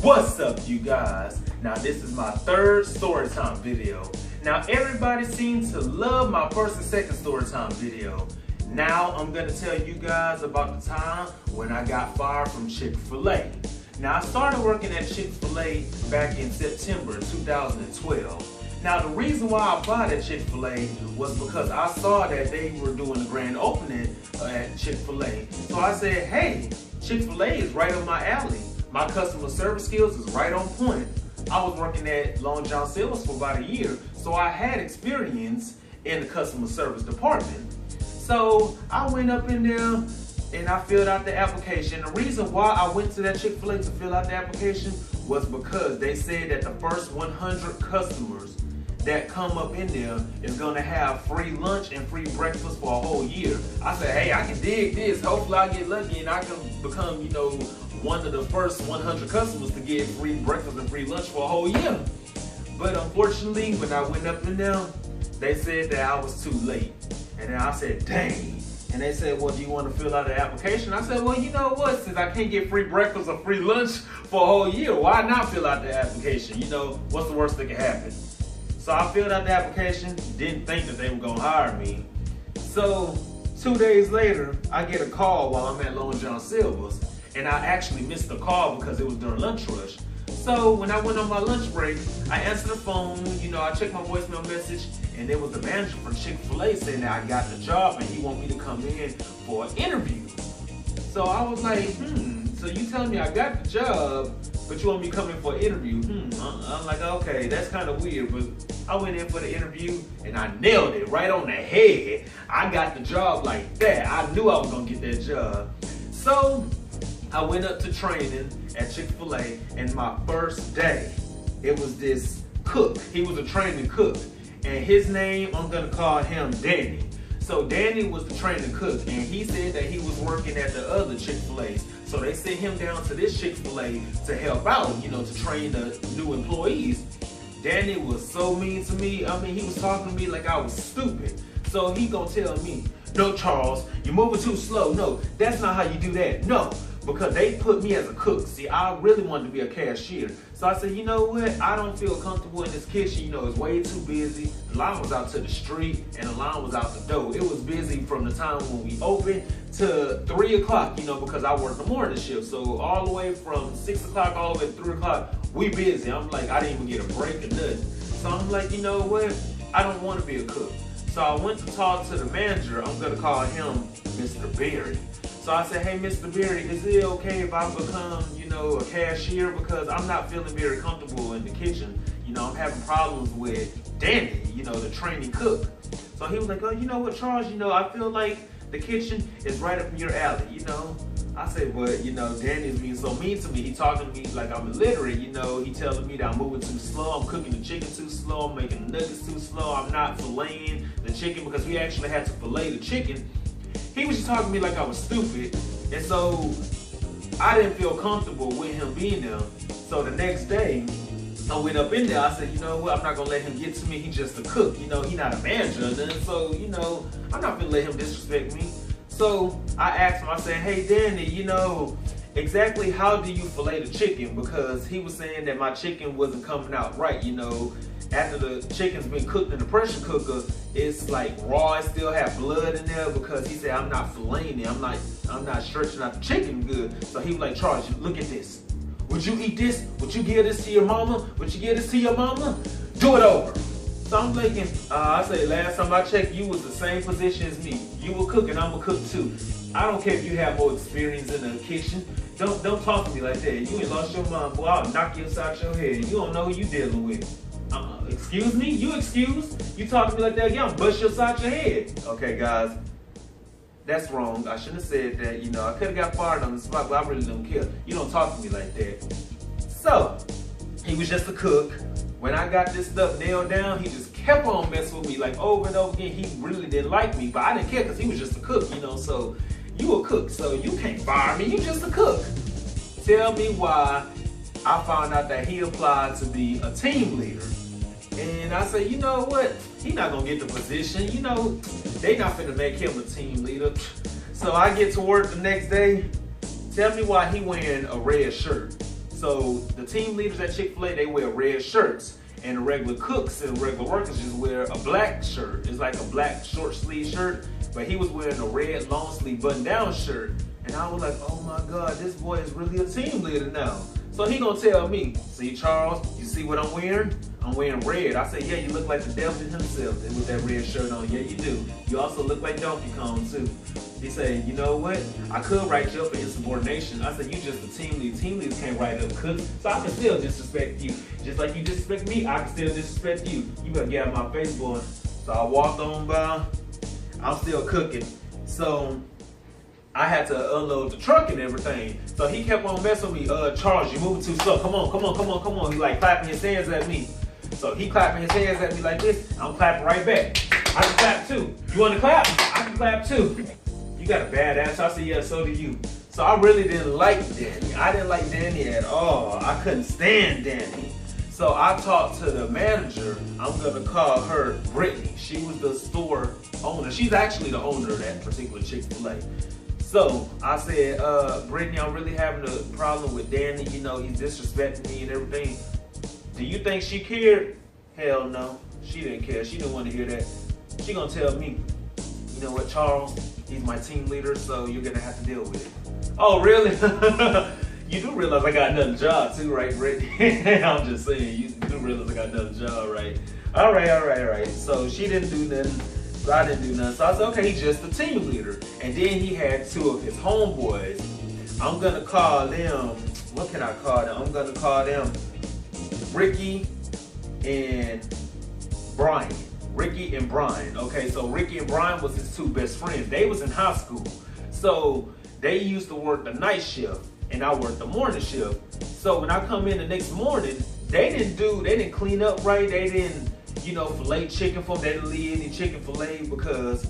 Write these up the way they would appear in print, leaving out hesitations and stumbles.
What's up, you guys? Now this is my third Storytime video. Now everybody seems to love my first and second Storytime video. Now I'm gonna tell you guys about the time when I got fired from Chick-fil-A. Now I started working at Chick-fil-A back in September 2012. Now the reason why I applied at Chick-fil-A was because I saw that they were doing a grand opening at Chick-fil-A. So I said, hey, Chick-fil-A is right up my alley. My customer service skills is right on point. I was working at Long John Silver's for about a year, so I had experience in the customer service department. So I went up in there and I filled out the application. The reason why I went to that Chick-fil-A to fill out the application was because they said that the first 100 customers that come up in there is gonna have free lunch and free breakfast for a whole year. I said, hey, I can dig this. Hopefully I get lucky and I can become, one of the first 100 customers to get free breakfast and free lunch for a whole year. But unfortunately, when I went up in there, they said that I was too late. And then I said, dang. And they said, well, do you want to fill out an application? I said, well, you know what? Since I can't get free breakfast or free lunch for a whole year, why not fill out the application? What's the worst that can happen? So I filled out the application, didn't think that they were gonna hire me. So 2 days later, I get a call while I'm at Long John Silver's, and I actually missed the call because it was during lunch rush. So when I went on my lunch break, I answered the phone, I checked my voicemail message, and there was the manager from Chick-fil-A saying that I got the job and he want me to come in for an interview. So I was like, so you telling me I got the job, but you want me to come in for an interview? I'm like, okay, that's kind of weird, but I went in for the interview and I nailed it right on the head. I got the job like that. I knew I was gonna get that job. So I went up to training at Chick-fil-A, and my first day, it was this cook. He was a training cook, and his name, I'm gonna call him Danny. So Danny was the training cook, and he said that he was working at the other Chick-fil-A's. So they sent him down to this Chick-fil-A to help out, to train the new employees. Danny was so mean to me. I mean, he was talking to me like I was stupid. So he gonna tell me, no, Charles, you're moving too slow. No, that's not how you do that. No, because they put me as a cook. See, I really wanted to be a cashier. So I said, you know what? I don't feel comfortable in this kitchen. It's way too busy. The line was out to the street and the line was out the door. It was busy from the time when we opened to 3 o'clock, because I work the morning shift. So all the way from 6 o'clock all the way to 3 o'clock, we busy. I'm like, I didn't even get a break or nothing. So I'm like, you know what? I don't want to be a cook. So I went to talk to the manager. I'm gonna call him Mr. Berry. So I said, hey, Mr. Berry, is it okay if I become, a cashier? Because I'm not feeling very comfortable in the kitchen. I'm having problems with Danny, the training cook. So he was like, oh, you know what, Charles, I feel like the kitchen is right up in your alley, I said, but, Danny's being so mean to me. He talking to me like I'm illiterate, He telling me that I'm moving too slow, I'm cooking the chicken too slow, I'm making the nuggets too slow, I'm not filleting the chicken because we actually had to fillet the chicken. He was just talking to me like I was stupid, and so I didn't feel comfortable with him being there. So the next day, I went up in there, I said, you know what, I'm not gonna let him get to me, he's just a cook, he not a manager, so, I'm not gonna let him disrespect me. So I asked him, I said, hey Danny, exactly how do you fillet the chicken? Because he was saying that my chicken wasn't coming out right, after the chicken's been cooked in the pressure cooker, it's like raw, it still have blood in there because he said I'm not filleting it, I'm not stretching out the chicken good. So he was like, Charles, look at this. Would you eat this? Would you give this to your mama? Would you give this to your mama? Do it over. So I'm thinking, I say last time I checked, you was the same position as me. You were cooking, I'm a cook too. I don't care if you have more experience in the kitchen. Don't talk to me like that. You ain't lost your mind, boy. I'll knock you upside your head. You don't know who you dealing with. Excuse me? You excuse? You talk to me like that again, I'll bust you upside your head. Okay, guys. That's wrong. I shouldn't have said that. I could have got fired on the spot, but I really don't care. You don't talk to me like that. So, he was just a cook. When I got this stuff nailed down, he just kept on messing with me like over and over again. He really didn't like me, but I didn't care because he was just a cook, So, you a cook, so you can't fire me. You just a cook. Tell me why I found out that he applied to be a team leader. And I said, you know what? He not gonna get the position. They not finna make him a team leader. So I get to work the next day. Tell me why he wearing a red shirt. So the team leaders at Chick-fil-A, they wear red shirts. And the regular cooks and regular workers just wear a black shirt. It's like a black short sleeve shirt, but he was wearing a red long sleeve button down shirt. And I was like, oh my God, this boy is really a team leader now. So he gonna tell me, see Charles, you see what I'm wearing? I'm wearing red. I say, yeah, you look like the devil himself with that red shirt on. Yeah, you do. You also look like Donkey Kong too. He said, you know what? I could write you up for insubordination. I said, you just a team lead. Team leaders can't write up cooks. So I can still disrespect you. Just like you disrespect me, I can still disrespect you. You better get out of my face, boy. So I walked on by. I'm still cooking. So I had to unload the truck and everything. So he kept on messing with me. Charles, you're moving too slow. Come on, come on, come on, come on. He like clapping his hands at me. So he clapping his hands at me like this. I'm clapping right back. I can clap too. You want to clap? I can clap too. You got a bad ass. I said, yeah, so do you. So I really didn't like Danny. I didn't like Danny at all. I couldn't stand Danny. So I talked to the manager. I'm gonna call her Brittany. She was the store owner. She's actually the owner of that particular Chick-fil-A. So I said, Brittany, I'm really having a problem with Danny. You know, he's disrespecting me and everything. Do you think she cared? Hell no. She didn't care. She didn't want to hear that. She gonna tell me, you know what, Charles? He's my team leader, so you're gonna have to deal with it. Oh, really? You do realize I got another job too, right, Brittany? I'm just saying, you do realize I got another job, right? All right. So she didn't do nothing, so I didn't do nothing. So I said, okay, he's just the team leader. And then he had two of his homeboys. I'm gonna call them, what can I call them? I'm gonna call them Ricky and Brian. Ricky and Brian. Okay, so Ricky and Brian was his two best friends. They was in high school. So they used to work the night shift and I worked the morning shift. So when I come in the next morning, they didn't clean up right. They didn't, fillet chicken for them. They didn't leave any chicken fillet because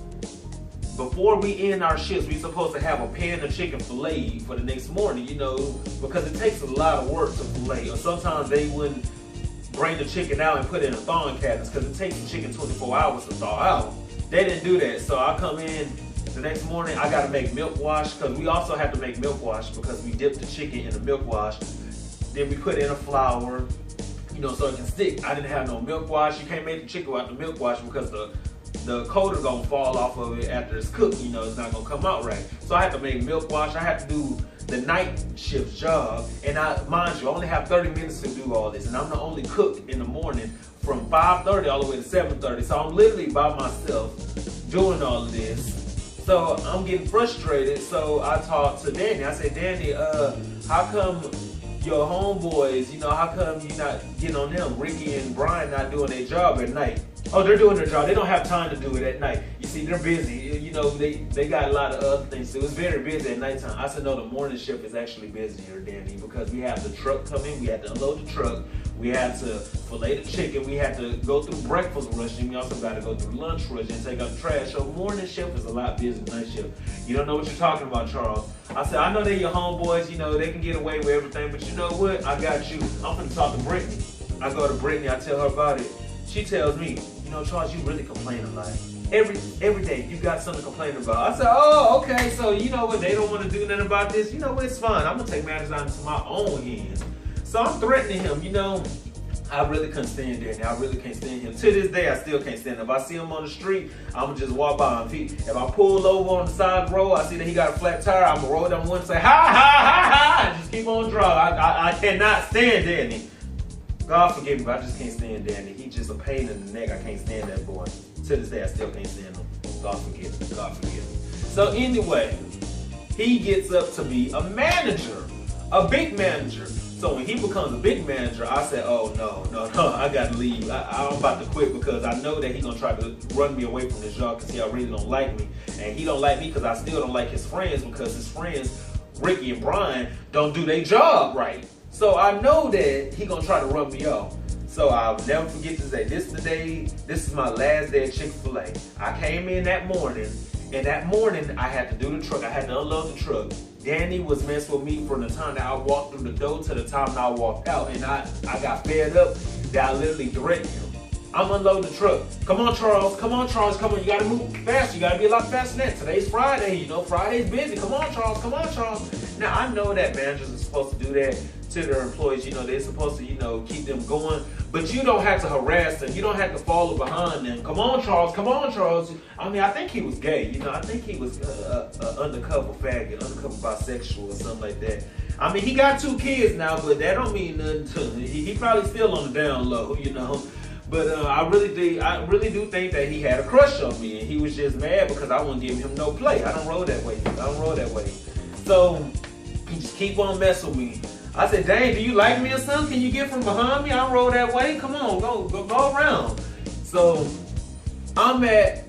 before we end our shifts, we supposed to have a pan of chicken fillet for the next morning, because it takes a lot of work to fillet. Or sometimes they wouldn't bring the chicken out and put it in a thawing cabinets because it takes the chicken 24 hours to thaw out. They didn't do that. So I come in the next morning, I gotta make milk wash because we also have to make milk wash because we dip the chicken in the milk wash. Then we put in a flour, so it can stick. I didn't have no milk wash. You can't make the chicken without the milk wash because the coater's gonna fall off of it after it's cooked. It's not gonna come out right. So I had to make milk wash. I had to do the night shift job. And mind you, I only have 30 minutes to do all this. And I'm the only cook in the morning from 5:30 all the way to 7:30. So I'm literally by myself doing all of this. So I'm getting frustrated. So I talked to Danny. I said, Danny, how come your homeboys, how come you not getting on them? Ricky and Brian not doing their job at night. Oh, they're doing their job. They don't have time to do it at night. You see, they're busy. They got a lot of other things to do. It's very busy at nighttime. I said, no, the morning shift is actually busier, Danny, because we have the truck come in. We had to unload the truck. We had to fillet the chicken. We had to go through breakfast rush. And we also got to go through lunch rush and take out the trash. So morning shift is a lot busier than night shift. You don't know what you're talking about, Charles. I said, I know they're your homeboys. They can get away with everything. But you know what? I got you. I'm going to talk to Brittany. I go to Brittany. I tell her about it. She tells me, Charles, you really complain a lot. Every day you got something to complain about. I said, oh, okay, so you know what? They don't want to do nothing about this. You know what? It's fine. I'm going to take matters out into my own hands. So I'm threatening him. I really couldn't stand Danny. I really can't stand him. To this day, I still can't stand him. If I see him on the street, I'm going to just walk by him. If I pull over on the side of the road, I see that he got a flat tire, I'm going to roll down one and say, ha, ha, ha, ha, and just keep on driving. I cannot stand Danny. God forgive me, but I just can't stand Danny. He's just a pain in the neck. I can't stand that boy. To this day, I still can't stand him. God forgive me. God forgive me. So anyway, he gets up to be a manager, a big manager. So when he becomes a big manager, I said, oh, no, I got to leave. I'm about to quit because I know that he's going to try to run me away from this job because he already don't like me. And he don't like me because I still don't like his friends because his friends, Ricky and Brian, don't do their job right. So I know that he gonna try to run me off. So I'll never forget this day. This is my last day at Chick-fil-A. I came in that morning, and that morning I had to do the truck. I had to unload the truck. Danny was messing with me from the time that I walked through the door to the time that I walked out. And I got fed up that I literally threatened him. I'm unloading the truck. Come on, Charles. Come on, Charles. Come on. You gotta move fast. You gotta be a lot faster than that. Today's Friday. Friday's busy. Come on, Charles. Come on, Charles. Now, I know that managers are supposed to do that to their employees. You know, they're supposed to, you know, keep them going. But you don't have to harass them. You don't have to follow behind them. Come on, Charles. Come on, Charles. I mean, I think he was gay. You know, I think he was undercover faggot, undercover bisexual or something like that. I mean, he got 2 kids now, but that don't mean nothing to him. He probably still on the down low, you know. But I really do think that he had a crush on me, and he was just mad because I wouldn't give him no play. I don't roll that way. So he just keep on messing with me. I said, dang, do you like me or something? Can you get from behind me? I don't roll that way. Come on, go around. So I'm at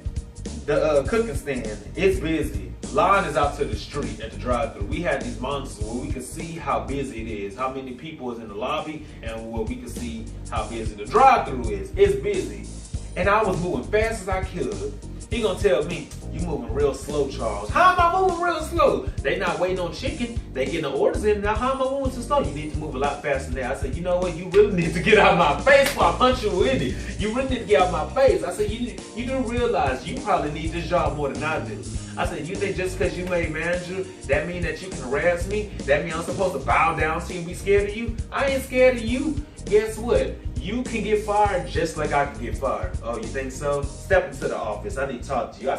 the cooking stand. It's busy. Line is out to the street at the drive-thru. We have these monitors where we can see how busy it is, how many people is in the lobby, and where we can see how busy the drive-thru is. It's busy. And I was moving fast as I could. He gonna tell me, you moving real slow, Charles. How am I moving real slow? They not waiting on chicken. They getting the orders in. Now, how am I moving so slow? You need to move a lot faster than that. I said, you know what? You really need to get out of my face before I punch you in it. You really need to get out of my face. I said, you do realize you probably need this job more than I do. I said, you think just because you made manager, that mean that you can harass me? That mean I'm supposed to bow down to you and be scared of you? I ain't scared of you. Guess what? You can get fired just like I can get fired. Oh, you think so? Step into the office. I need to talk to you. I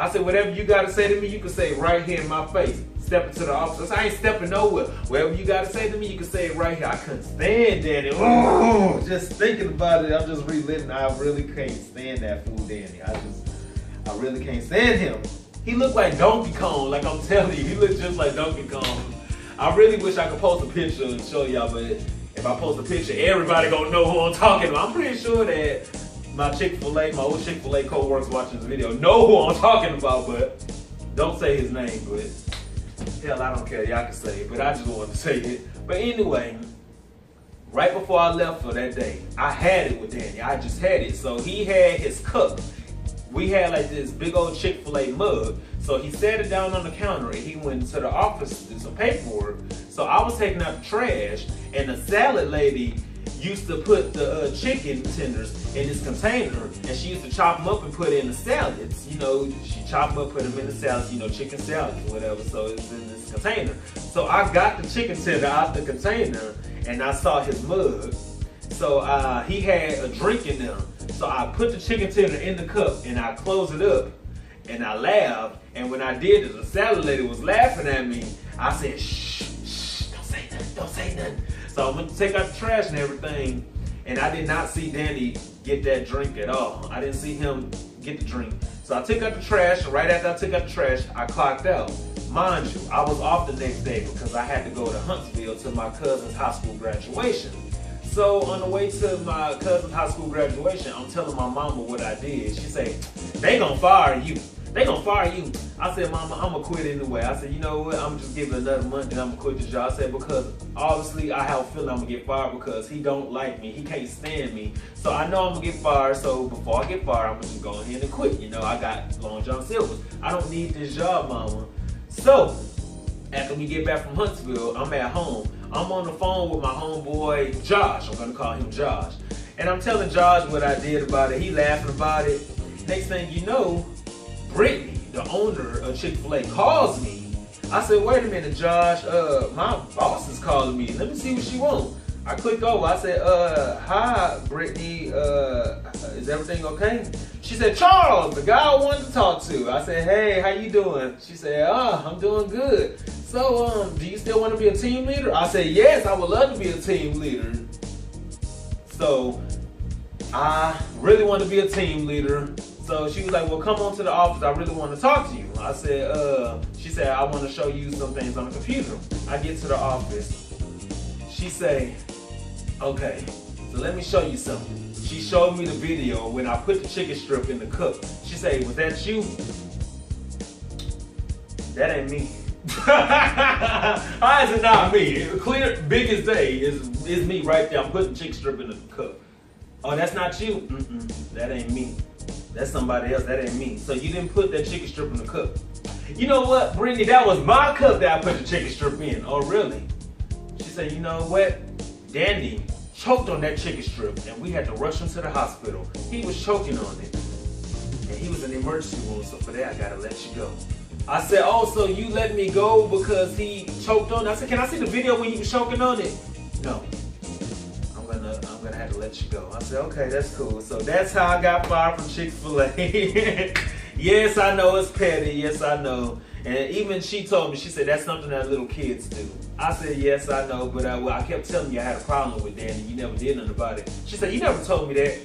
said, whatever you got to say to me, you can say right here in my face. Step into the office. I ain't stepping nowhere. Whatever you got to say to me, you can say it right here. I couldn't stand Danny. Oh, just thinking about it, I'm just reliving. I really can't stand that fool Danny. I really can't stand him. He looked like Donkey Kong, like I'm telling you. He looked just like Donkey Kong. I really wish I could post a picture and show y'all, but if I post a picture, everybody gonna know who I'm talking about. I'm pretty sure that my old Chick-fil-A co-workers watching this video know who I'm talking about, but don't say his name, but hell, I don't care. Y'all can say it, but I just wanted to say it. But anyway, right before I left for that day, I had it with Danny. I just had it. So he had his cup. We had like this big old Chick-fil-A mug. So he set it down on the counter and he went to the office to do some paperwork. So I was taking out the trash, and the salad lady used to put the chicken tenders in this container, and she used to chop them up and put it in the salads. You know, she chopped them up, put them in the salads, you know, chicken salads or whatever, so it's in this container. So I got the chicken tender out the container, and I saw his mug. So he had a drink in there. So I put the chicken tender in the cup, and I closed it up, and I laughed. And when I did it, the salad lady was laughing at me. I said, shh, don't say nothing. So I went to take out the trash and everything, and I did not see Danny get that drink at all. I didn't see him get the drink. So I took out the trash, and right after I took out the trash, I clocked out. Mind you, I was off the next day because I had to go to Huntsville to my cousin's high school graduation. So on the way to my cousin's high school graduation, I'm telling my mama what I did. She said, they gonna fire you. They gonna fire you. I said, Mama, I'm gonna quit anyway. I said, you know what? I'm just giving another month and I'm gonna quit this job. I said, because obviously I have a feeling I'm gonna get fired because he don't like me. He can't stand me. So I know I'm gonna get fired. So before I get fired, I'm gonna just go ahead and quit. You know, I got Long John Silver's. I don't need this job, Mama. So after we get back from Huntsville, I'm at home. I'm on the phone with my homeboy, Josh. I'm gonna call him Josh. And I'm telling Josh what I did about it. He laughing about it. Next thing you know, Brittany, the owner of Chick-fil-A, calls me. I said, wait a minute, Josh, my boss is calling me. Let me see what she wants. I clicked over. I said, hi, Brittany, is everything okay? She said, Charles, the guy I wanted to talk to. I said, hey, how you doing? She said, I'm doing good. So, do you still want to be a team leader? I said, yes, I would love to be a team leader. So, I really want to be a team leader. So she was like, well, come on to the office. I really want to talk to you. I said, she said, I want to show you some things on the computer. I get to the office. She say, okay, so let me show you something. She showed me the video when I put the chicken strip in the cup. She say, was that you? That ain't me. How is it not me? Clear, big as day is me right there. I'm putting chicken strip in the cup. Oh, that's not you? That ain't me. That's somebody else. That ain't me. So you didn't put that chicken strip in the cup. You know what, Brittany? That was my cup that I put the chicken strip in. Oh, really? She said, you know what? Danny choked on that chicken strip, and we had to rush him to the hospital. He was choking on it, and he was in the emergency room. So for that, I gotta let you go. I said, oh, so you let me go because he choked on it? I said, can I see the video when he was choking on it? No. I'm gonna have to let you go. I said, okay, that's cool. So that's how I got fired from Chick-fil-A. Yes, I know it's petty. Yes, I know. And even she told me, she said, that's something that little kids do. I said, yes, I know, but I kept telling you I had a problem with Danny. You never did nothing about it. She said, you never told me that.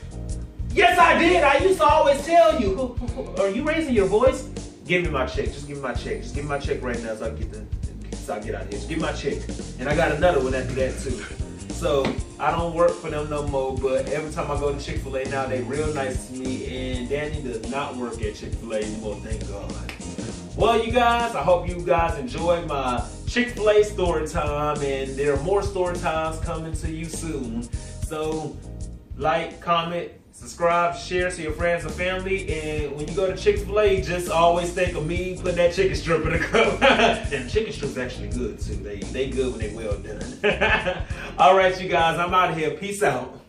Yes, I did. I used to always tell you. Are you raising your voice? Give me my check. Just give me my check. Just give me my check right now so I get out of here. Just give me my check. And I got another one after that too. So I don't work for them no more, but every time I go to Chick-fil-A now, they real nice to me. And Danny does not work at Chick-fil-A anymore, thank God. Well, you guys, I hope you guys enjoyed my Chick-fil-A story time, and there are more story times coming to you soon. So like, comment, subscribe, share to your friends and family, and when you go to Chick-fil-A, just always think of me putting that chicken strip in a cup. And chicken strip's actually good too. They good when they well done. All right, you guys, I'm out of here. Peace out.